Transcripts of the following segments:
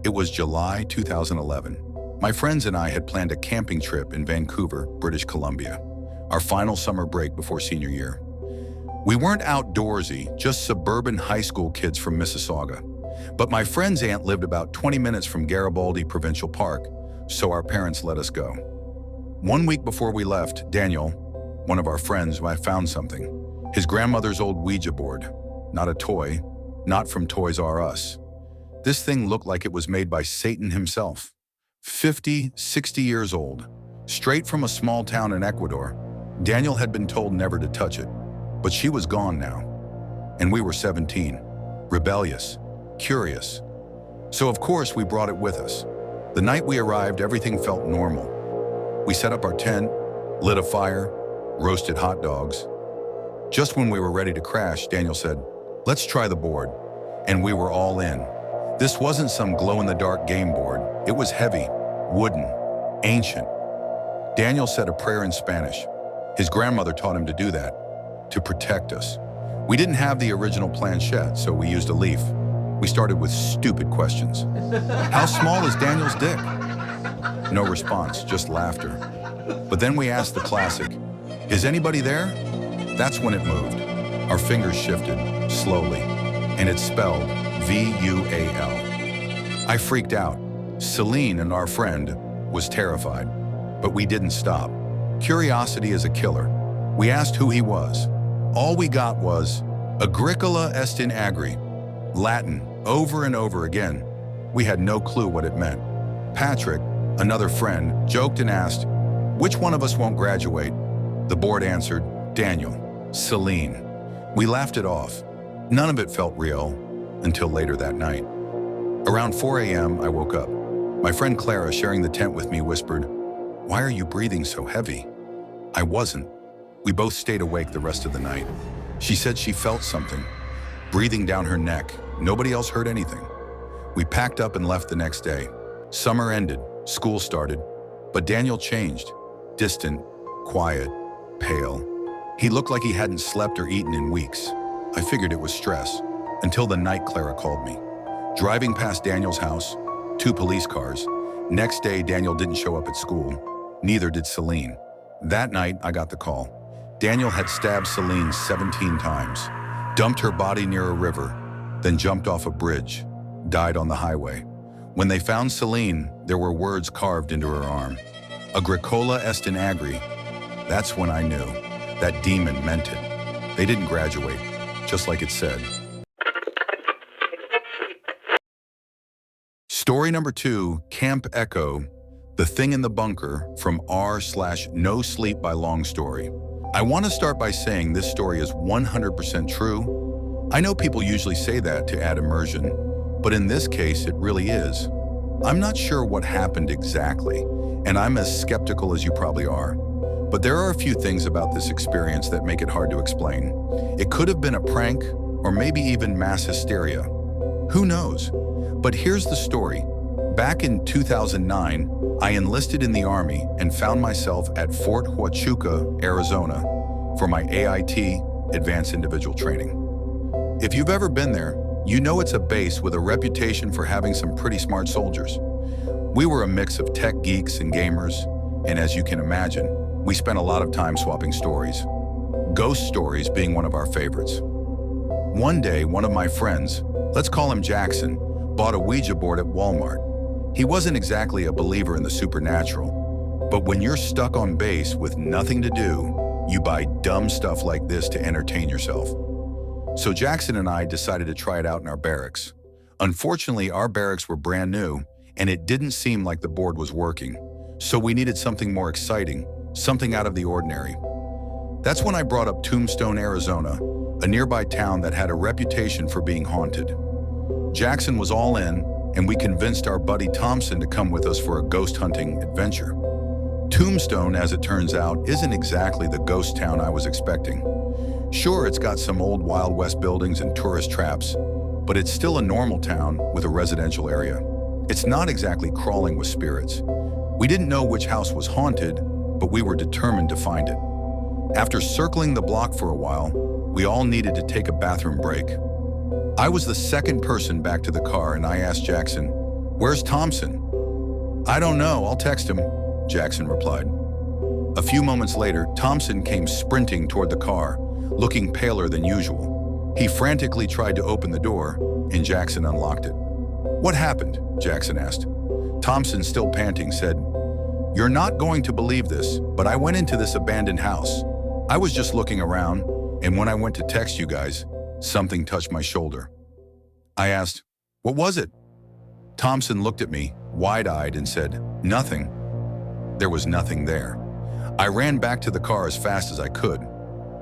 It was July 2011. My friends and I had planned a camping trip in Vancouver, British Columbia, our final summer break before senior year. We weren't outdoorsy, just suburban high school kids from Mississauga. But my friend's aunt lived about 20 minutes from Garibaldi Provincial Park, so our parents let us go. 1 week before we left, Daniel, one of our friends, found something. His grandmother's old Ouija board. Not a toy, not from Toys R Us. This thing looked like it was made by Satan himself. 50, 60 years old, straight from a small town in Ecuador. Daniel had been told never to touch it, but she was gone now. And we were 17, rebellious, curious. So of course we brought it with us. The night we arrived, everything felt normal. We set up our tent, lit a fire, roasted hot dogs. Just when we were ready to crash, Daniel said, "Let's try the board." And we were all in. This wasn't some glow-in-the-dark game board. It was heavy, wooden, ancient. Daniel said a prayer in Spanish. His grandmother taught him to do that, to protect us. We didn't have the original planchette, so we used a leaf. We started with stupid questions. How small is Daniel's dick? No response, just laughter. But then we asked the classic, "Is anybody there?" That's when it moved. Our fingers shifted, slowly, and it spelled V-U-A-L. I freaked out. Celine, and our friend, was terrified. But we didn't stop. Curiosity is a killer. We asked who he was. All we got was, "Agricola est in agri," Latin, over and over again. We had no clue what it meant. Patrick, another friend, joked and asked, "Which one of us won't graduate?" The board answered, "Daniel." Celine. We laughed it off. None of it felt real until later that night. Around 4 a.m., I woke up. My friend Clara, sharing the tent with me, whispered, "Why are you breathing so heavy?" I wasn't. We both stayed awake the rest of the night. She said she felt something, breathing down her neck. Nobody else heard anything. We packed up and left the next day. Summer ended, school started, but Daniel changed. Distant, quiet, pale. He looked like he hadn't slept or eaten in weeks. I figured it was stress, until the night Clara called me. Driving past Daniel's house, 2 police cars. Next day, Daniel didn't show up at school. Neither did Celine. That night, I got the call. Daniel had stabbed Celine 17 times, dumped her body near a river, then jumped off a bridge, died on the highway. When they found Celine, there were words carved into her arm. Agricola est in agri. That's when I knew. That demon meant it. They didn't graduate, just like it said. Story number 2, Camp Echo, The Thing in the Bunker, from r/nosleep by Long Story. I want to start by saying this story is 100% true. I know people usually say that to add immersion, but in this case, it really is. I'm not sure what happened exactly, and I'm as skeptical as you probably are. But there are a few things about this experience that make it hard to explain. It could have been a prank, or maybe even mass hysteria. Who knows? But here's the story. Back in 2009, I enlisted in the Army and found myself at Fort Huachuca, Arizona, for my AIT, Advanced Individual Training. If you've ever been there, you know it's a base with a reputation for having some pretty smart soldiers. We were a mix of tech geeks and gamers, and as you can imagine, we spent a lot of time swapping stories. Ghost stories being one of our favorites. One day, one of my friends, let's call him Jackson, bought a Ouija board at Walmart. He wasn't exactly a believer in the supernatural, but when you're stuck on base with nothing to do, you buy dumb stuff like this to entertain yourself. So Jackson and I decided to try it out in our barracks. Unfortunately, our barracks were brand new, and it didn't seem like the board was working, so we needed something more exciting, something out of the ordinary. That's when I brought up Tombstone, Arizona, a nearby town that had a reputation for being haunted. Jackson was all in, and we convinced our buddy Thompson to come with us for a ghost hunting adventure. Tombstone, as it turns out, isn't exactly the ghost town I was expecting. Sure, it's got some old Wild West buildings and tourist traps, but it's still a normal town with a residential area. It's not exactly crawling with spirits. We didn't know which house was haunted, but we were determined to find it. After circling the block for a while, we all needed to take a bathroom break. I was the second person back to the car, and I asked Jackson, "Where's Thompson?" "I don't know, I'll text him," Jackson replied. A few moments later, Thompson came sprinting toward the car, looking paler than usual. He frantically tried to open the door, and Jackson unlocked it. "What happened?" Jackson asked. Thompson, still panting, said, "You're not going to believe this, but I went into this abandoned house. I was just looking around, and when I went to text you guys, something touched my shoulder." I asked, "What was it?" Thompson looked at me, wide-eyed, and said, "Nothing." There was nothing there. I ran back to the car as fast as I could.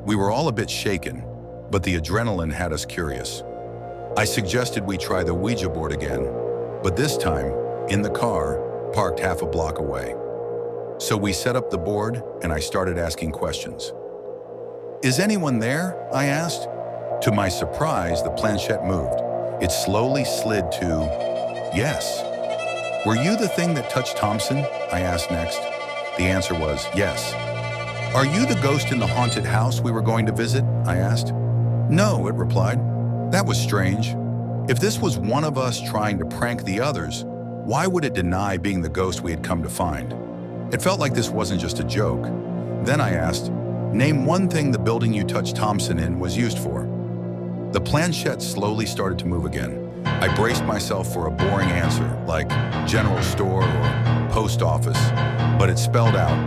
We were all a bit shaken, but the adrenaline had us curious. I suggested we try the Ouija board again, but this time, in the car, parked half a block away. So we set up the board, and I started asking questions. "Is anyone there?" I asked. To my surprise, the planchette moved. It slowly slid to, "Yes." "Were you the thing that touched Thompson?" I asked next. The answer was, "Yes." "Are you the ghost in the haunted house we were going to visit?" I asked. "No," it replied. That was strange. If this was one of us trying to prank the others, why would it deny being the ghost we had come to find? It felt like this wasn't just a joke. Then I asked, "Name one thing the building you touched Thompson in was used for." The planchette slowly started to move again. I braced myself for a boring answer, like general store or post office, but it spelled out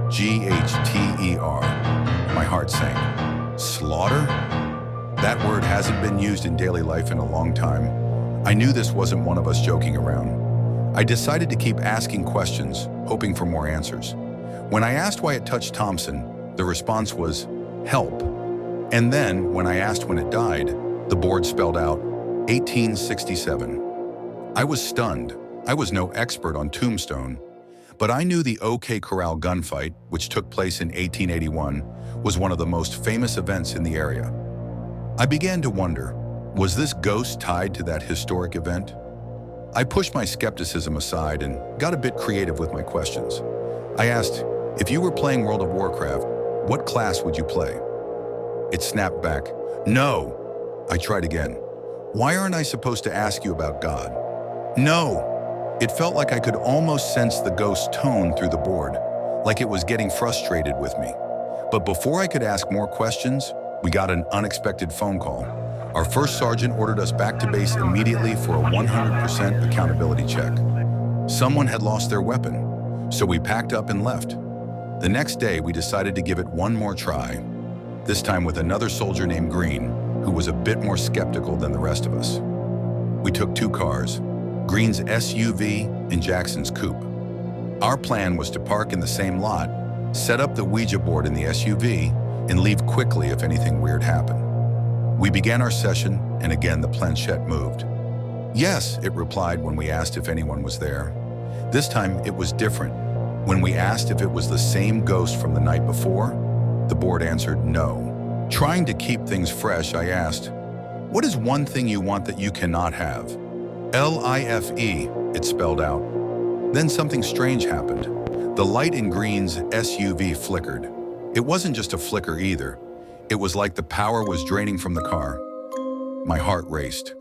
SLAUGHTER. My heart sank. Slaughter? That word hasn't been used in daily life in a long time. I knew this wasn't one of us joking around. I decided to keep asking questions, hoping for more answers. When I asked why it touched Thompson, the response was, "Help." And then, when I asked when it died, the board spelled out 1867. I was stunned. I was no expert on tombstone, but I knew the OK Corral gunfight, which took place in 1881, was one of the most famous events in the area. I began to wonder, was this ghost tied to that historic event? I pushed my skepticism aside and got a bit creative with my questions. I asked, "If you were playing World of Warcraft, what class would you play?" It snapped back, "No." I tried again. "Why aren't I supposed to ask you about God?" "No." It felt like I could almost sense the ghost's tone through the board, like it was getting frustrated with me. But before I could ask more questions, we got an unexpected phone call. Our first sergeant ordered us back to base immediately for a 100% accountability check. Someone had lost their weapon, so we packed up and left. The next day, we decided to give it one more try, this time with another soldier named Green, who was a bit more skeptical than the rest of us. We took two cars, Green's SUV and Jackson's coupe. Our plan was to park in the same lot, set up the Ouija board in the SUV, and leave quickly if anything weird happened. We began our session, and again the planchette moved. "Yes," it replied when we asked if anyone was there. This time it was different. When we asked if it was the same ghost from the night before, the board answered no. Trying to keep things fresh, I asked, "What is one thing you want that you cannot have?" "LIFE," it spelled out. Then something strange happened. The light in Green's SUV flickered. It wasn't just a flicker either. It was like the power was draining from the car. My heart raced.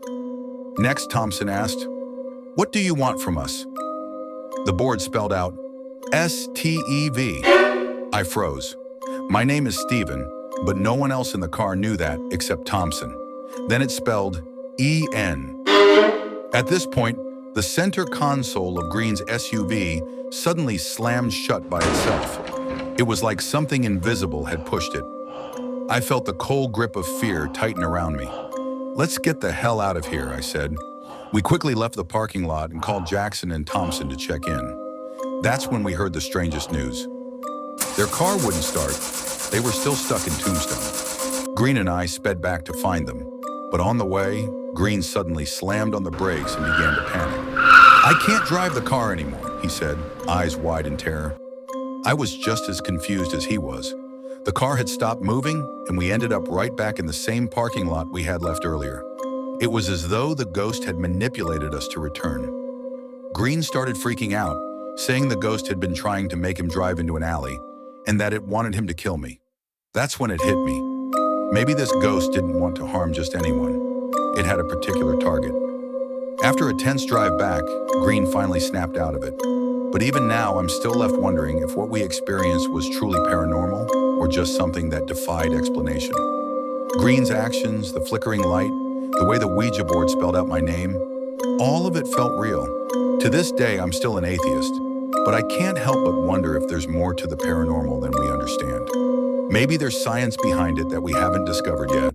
Next, Thompson asked, "What do you want from us?" The board spelled out, STEV. I froze. My name is Steven, but no one else in the car knew that except Thompson. Then it spelled EN. At this point, the center console of Green's SUV suddenly slammed shut by itself. It was like something invisible had pushed it. I felt the cold grip of fear tighten around me. "Let's get the hell out of here," I said. We quickly left the parking lot and called Jackson and Thompson to check in. That's when we heard the strangest news. Their car wouldn't start. They were still stuck in Tombstone. Green and I sped back to find them, but on the way, Green suddenly slammed on the brakes and began to panic. "I can't drive the car anymore," he said, eyes wide in terror. I was just as confused as he was. The car had stopped moving, and we ended up right back in the same parking lot we had left earlier. It was as though the ghost had manipulated us to return. Green started freaking out, saying the ghost had been trying to make him drive into an alley, and that it wanted him to kill me. That's when it hit me. Maybe this ghost didn't want to harm just anyone. It had a particular target. After a tense drive back, Green finally snapped out of it. But even now, I'm still left wondering if what we experienced was truly paranormal or just something that defied explanation. Green's actions, the flickering light, the way the Ouija board spelled out my name, all of it felt real. To this day, I'm still an atheist, but I can't help but wonder if there's more to the paranormal than we understand. Maybe there's science behind it that we haven't discovered yet.